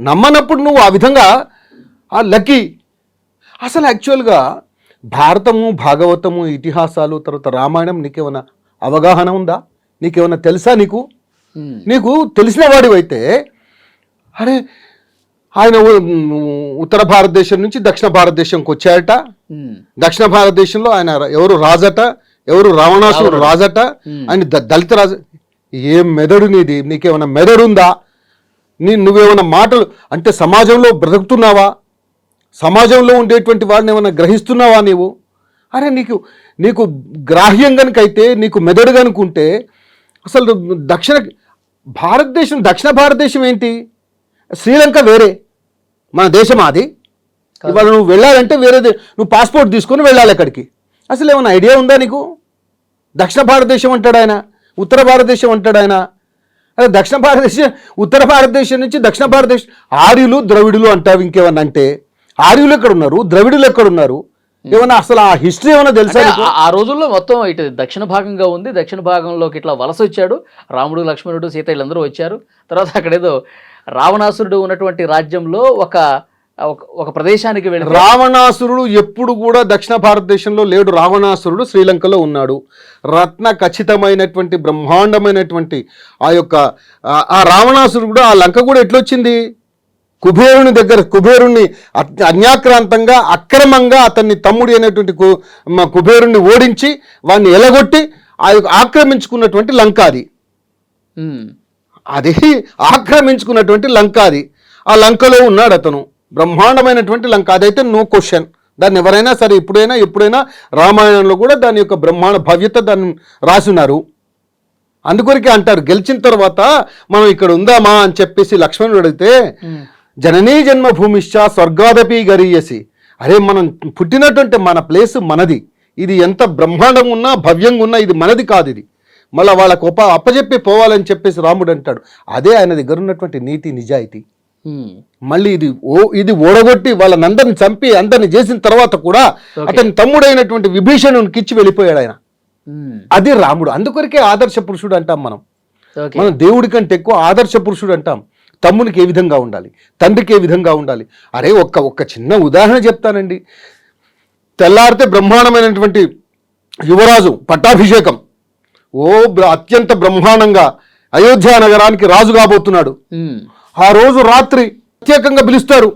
నమ్మనప్పుడు నువ్వు ఆ విధంగా ఆ లక్కీ. అసలు యాక్చువల్గా భారతము, భాగవతము, ఇతిహాసాలు, తర్వాత రామాయణం నీకేమైనా అవగాహన ఉందా? నీకేమైనా తెలుసా? నీకు తెలిసిన వాడివైతే అరే ఆయన ఉత్తర భారతదేశం నుంచి దక్షిణ భారతదేశంకి వచ్చాయట. దక్షిణ భారతదేశంలో ఆయన ఎవరు రాజట, ఎవరు రావణాసురుడు రాజట, ఆయన దళిత రాజు. ఏం మెదడు నీది? నీకేమైనా మెదడుందా? నువ్వేమైనా మాటలు అంటే సమాజంలో బ్రతుకుతున్నావా? సమాజంలో ఉండేటువంటి వాడిని ఏమైనా గ్రహిస్తున్నావా నీవు? అరే నీకు గ్రాహ్యం కనుకైతే, నీకు మెదడు కనుకుంటే అసలు దక్షిణ భారతదేశం ఏంటి? శ్రీలంక వేరే, మన దేశం అది. ఇవాళ నువ్వు వెళ్ళాలంటే వేరేది, నువ్వు పాస్పోర్ట్ తీసుకొని వెళ్ళాలి అక్కడికి. అసలు ఏమైనా ఐడియా ఉందా నీకు? దక్షిణ భారతదేశం అంటాడు ఆయన, ఉత్తర భారతదేశం అంటాడు ఆయన. అదే దక్షిణ భారతదేశం, ఉత్తర భారతదేశం నుంచి దక్షిణ భారతదేశం. ఆర్యులు ద్రవిడులు అంటావు, ఇంకేమన్నా అంటే ఆర్యులు ఎక్కడున్నారు, ద్రవిడులు ఎక్కడున్నారు? ఏమన్నా అసలు ఆ హిస్టరీ ఏమన్నా తెలుసా? ఆ రోజుల్లో మొత్తం ఇటు దక్షిణ భాగంగా ఉంది, దక్షిణ భాగంలోకి ఇట్లా వలస వచ్చాడు రాముడు, లక్ష్మణుడు, సీత వీళ్ళందరూ వచ్చారు. తర్వాత అక్కడేదో రావణాసురుడు ఉన్నటువంటి రాజ్యంలో ఒక ప్రదేశానికి వెళ్ళి, రావణాసురుడు ఎప్పుడు కూడా దక్షిణ భారతదేశంలో లేడు. రావణాసురుడు శ్రీలంకలో ఉన్నాడు. రత్న ఖచ్చితమైనటువంటి బ్రహ్మాండమైనటువంటి ఆ రావణాసురుడు కూడా, ఆ లంక కూడా ఎట్లొచ్చింది? కుబేరుణ్ణి అన్యాక్రాంతంగా అక్రమంగా అతన్ని తమ్ముడి అయినటువంటి కుబేరుణ్ణి ఓడించి వాడిని ఎలగొట్టి ఆక్రమించుకున్నటువంటి లంక అది ఆక్రమించుకున్నటువంటి లంక అది. ఆ లంకలో ఉన్నాడు అతను. బ్రహ్మాండమైనటువంటి లంక. అదైతే నో క్వశ్చన్. దాన్ని ఎవరైనా సరే ఎప్పుడైనా రామాయణంలో కూడా దాని యొక్క బ్రహ్మాండ భవ్యత దాన్ని రాసినారు. అందుకొరికే అంటారు, గెలిచిన తర్వాత మనం ఇక్కడ ఉందామా అని చెప్పేసి లక్ష్మణుడు అడిగితే, జననీ జన్మభూమిశ్చ స్వర్గాదపి గరీయసి. అరే మనం పుట్టినటువంటి మన ప్లేస్ మనది. ఇది ఎంత బ్రహ్మాండంగా ఉన్నా, భవ్యంగా ఉన్నా ఇది మనది కాదు. ఇది మళ్ళీ వాళ్ళకు అప్పచెప్పి పోవాలని చెప్పేసి రాముడు అంటాడు. అదే ఆయన దగ్గర ఉన్నటువంటి నీతి, నిజాయితీ. మళ్ళీ ఇది ఓడగొట్టి వాళ్ళనందరిని చంపి అందరిని చేసిన తర్వాత కూడా అతని తమ్ముడైనటువంటి విభీషణునికి ఇచ్చి వెళ్ళిపోయాడు ఆయన. అది రాముడు. అందుకొరికే ఆదర్శ పురుషుడు అంటాం మనం. దేవుడి కంటే ఎక్కువ ఆదర్శ పురుషుడు అంటాం. తమ్మునికి ఏ విధంగా ఉండాలి, తండ్రికి ఏ విధంగా ఉండాలి. అరే ఒక్క చిన్న ఉదాహరణ చెప్తానండి. తెల్లారితే బ్రహ్మాండమైనటువంటి యువరాజు పట్టాభిషేకం. అత్యంత బ్రహ్మాండంగా అయోధ్య నగరానికి రాజు కాబోతున్నాడు. ఆ రోజు రాత్రి ప్రత్యేకంగా పిలుస్తారు.